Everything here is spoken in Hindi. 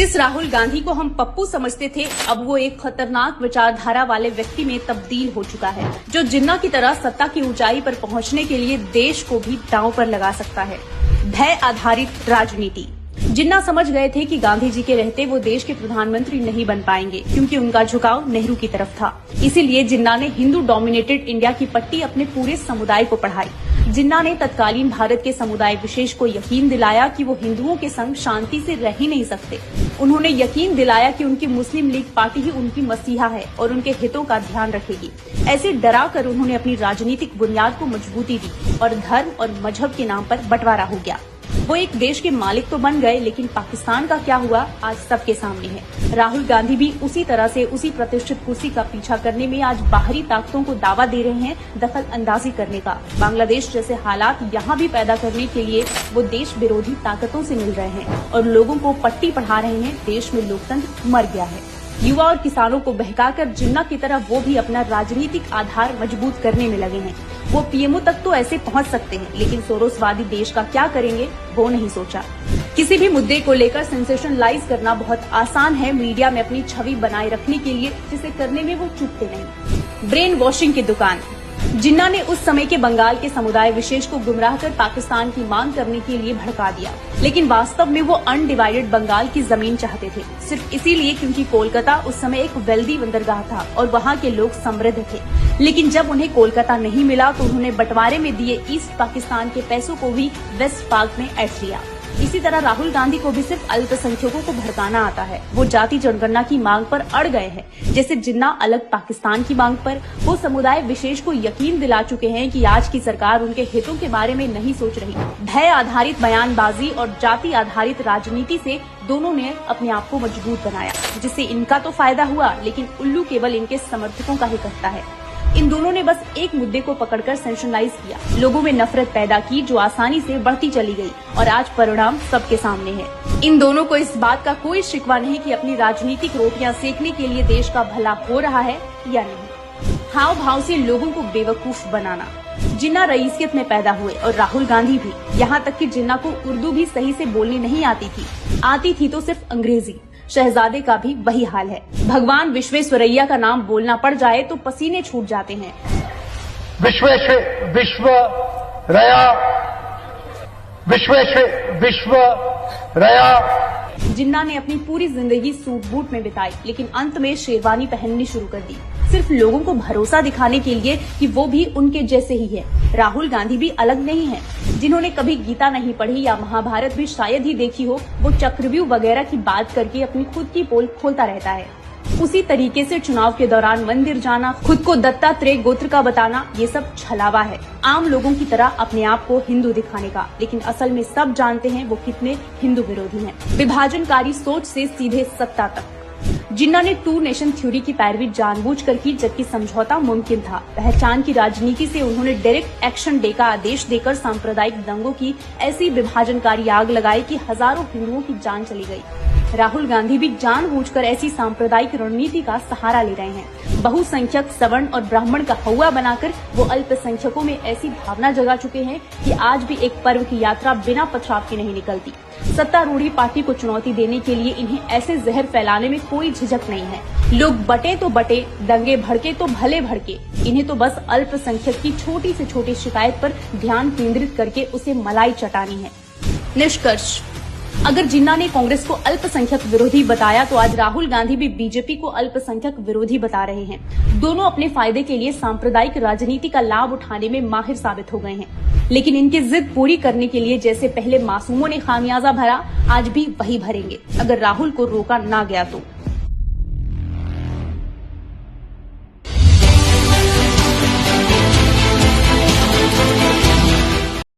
जिस राहुल गांधी को हम पप्पू समझते थे, अब वो एक खतरनाक विचारधारा वाले व्यक्ति में तब्दील हो चुका है, जो जिन्ना की तरह सत्ता की ऊंचाई पर पहुंचने के लिए देश को भी दांव पर लगा सकता है। भय आधारित राजनीति। जिन्ना समझ गए थे कि गांधी जी के रहते वो देश के प्रधानमंत्री नहीं बन पाएंगे, क्योंकि उनका झुकाव नेहरू की तरफ था। इसीलिए जिन्ना ने हिंदू डोमिनेटेड इंडिया की पट्टी अपने पूरे समुदाय को पढ़ाई। जिन्ना ने तत्कालीन भारत के समुदाय विशेष को यकीन दिलाया कि वो हिंदुओं के संग शांति से रह ही नहीं सकते। उन्होंने यकीन दिलाया कि उनकी मुस्लिम लीग पार्टी ही उनकी मसीहा है और उनके हितों का ध्यान रखेगी। ऐसे डरा कर उन्होंने अपनी राजनीतिक बुनियाद को मजबूती दी और धर्म और मजहब के नाम पर बंटवारा हो गया। वो एक देश के मालिक तो बन गए, लेकिन पाकिस्तान का क्या हुआ आज सबके सामने है। राहुल गांधी भी उसी तरह से उसी प्रतिष्ठित कुर्सी का पीछा करने में आज बाहरी ताकतों को दावा दे रहे हैं दखल अंदाजी करने का। बांग्लादेश जैसे हालात यहाँ भी पैदा करने के लिए वो देश विरोधी ताकतों से मिल रहे हैं और लोगों को पट्टी पढ़ा रहे हैं। देश में लोकतंत्र मर गया है। युवा और किसानों को बहकाकर जिन्ना की तरह वो भी अपना राजनीतिक आधार मजबूत करने में लगे हैं। वो पीएमओ तक तो ऐसे पहुंच सकते हैं, लेकिन सोरोसवादी देश का क्या करेंगे वो नहीं सोचा। किसी भी मुद्दे को लेकर सेंसेशनलाइज करना बहुत आसान है मीडिया में अपनी छवि बनाए रखने के लिए, जिसे करने में वो चूकते नहीं। ब्रेन वॉशिंग की दुकान। जिन्ना ने उस समय के बंगाल के समुदाय विशेष को गुमराह कर पाकिस्तान की मांग करने के लिए भड़का दिया, लेकिन वास्तव में वो अनडिवाइडेड बंगाल की जमीन चाहते थे, सिर्फ इसीलिए क्योंकि कोलकाता उस समय एक वेल्दी बंदरगाह था और वहाँ के लोग समृद्ध थे। लेकिन जब उन्हें कोलकाता नहीं मिला तो उन्होंने बंटवारे में दिए ईस्ट पाकिस्तान के पैसों को भी वेस्ट पाक में ऐंठ लिया। इसी तरह राहुल गांधी को भी सिर्फ अल्पसंख्यकों को भड़काना आता है। वो जाति जनगणना की मांग पर अड़ गए हैं। जैसे जिन्ना अलग पाकिस्तान की मांग पर, वो समुदाय विशेष को यकीन दिला चुके हैं कि आज की सरकार उनके हितों के बारे में नहीं सोच रही। भय आधारित बयानबाजी और जाति आधारित राजनीति से दोनों ने अपने आप को मजबूत बनाया, जिससे इनका तो फायदा हुआ, लेकिन उल्लू केवल इनके समर्थकों का ही करता है। इन दोनों ने बस एक मुद्दे को पकड़कर सेंसेशनलाइज किया, लोगों में नफरत पैदा की, जो आसानी से बढ़ती चली गई और आज परिणाम सबके सामने है। इन दोनों को इस बात का कोई शिकवा नहीं कि अपनी राजनीतिक रोटियां सेकने के लिए देश का भला हो रहा है या नहीं। हाव भाव से लोगों को बेवकूफ बनाना। जिन्ना रईसियत में पैदा हुए और राहुल गांधी भी, यहाँ तक कि जिन्ना को उर्दू भी सही से बोलनी नहीं आती थी तो सिर्फ अंग्रेजी। शहजादे का भी वही हाल है। भगवान विश्वेश्वरैया का नाम बोलना पड़ जाए तो पसीने छूट जाते हैं। विश्वेश्वरैया। जिन्ना ने अपनी पूरी जिंदगी सूट बूट में बिताई, लेकिन अंत में शेरवानी पहननी शुरू कर दी, सिर्फ लोगों को भरोसा दिखाने के लिए कि वो भी उनके जैसे ही है। राहुल गांधी भी अलग नहीं है। जिन्होंने कभी गीता नहीं पढ़ी या महाभारत भी शायद ही देखी हो, वो चक्रव्यूह वगैरह की बात करके अपनी खुद की पोल खोलता रहता है। उसी तरीके से चुनाव के दौरान मंदिर जाना, खुद को दत्तात्रेय गोत्र का बताना, ये सब छलावा है, आम लोगों की तरह अपने आप को हिंदू दिखाने का। लेकिन असल में सब जानते हैं वो कितने हिंदू विरोधी हैं। विभाजनकारी सोच से सीधे सत्ता तक। जिन्ना ने टू नेशन थ्योरी की पैरवी जानबूझकर की, जबकि समझौता मुमकिन था। पहचान की राजनीति से उन्होंने डायरेक्ट एक्शन डे का आदेश देकर सांप्रदायिक दंगों की ऐसी विभाजनकारी आग लगाई कि हजारों हिंदुओं की जान चली गई। राहुल गांधी भी जानबूझकर ऐसी सांप्रदायिक रणनीति का सहारा ले रहे हैं। बहुसंख्यक सवर्ण और ब्राह्मण का हौवा बनाकर वो अल्पसंख्यकों में ऐसी भावना जगा चुके हैं कि आज भी एक पर्व की यात्रा बिना पथराव के नहीं निकलती। सत्तारूढ़ी पार्टी को चुनौती देने के लिए इन्हें ऐसे जहर फैलाने में कोई झिझक नहीं है। लोग बटे तो बटे, दंगे भड़के तो भले भड़के, इन्हें तो बस अल्पसंख्यक की छोटी से छोटी शिकायत पर ध्यान केंद्रित करके उसे मलाई चटानी है। निष्कर्ष, अगर जिन्ना ने कांग्रेस को अल्पसंख्यक विरोधी बताया तो आज राहुल गांधी भी बीजेपी को अल्पसंख्यक विरोधी बता रहे हैं। दोनों अपने फायदे के लिए सांप्रदायिक राजनीति का लाभ उठाने में माहिर साबित हो गए हैं, लेकिन इनकी जिद पूरी करने के लिए जैसे पहले मासूमों ने खामियाजा भरा, आज भी वही भरेंगे, अगर राहुल को रोका ना गया तो।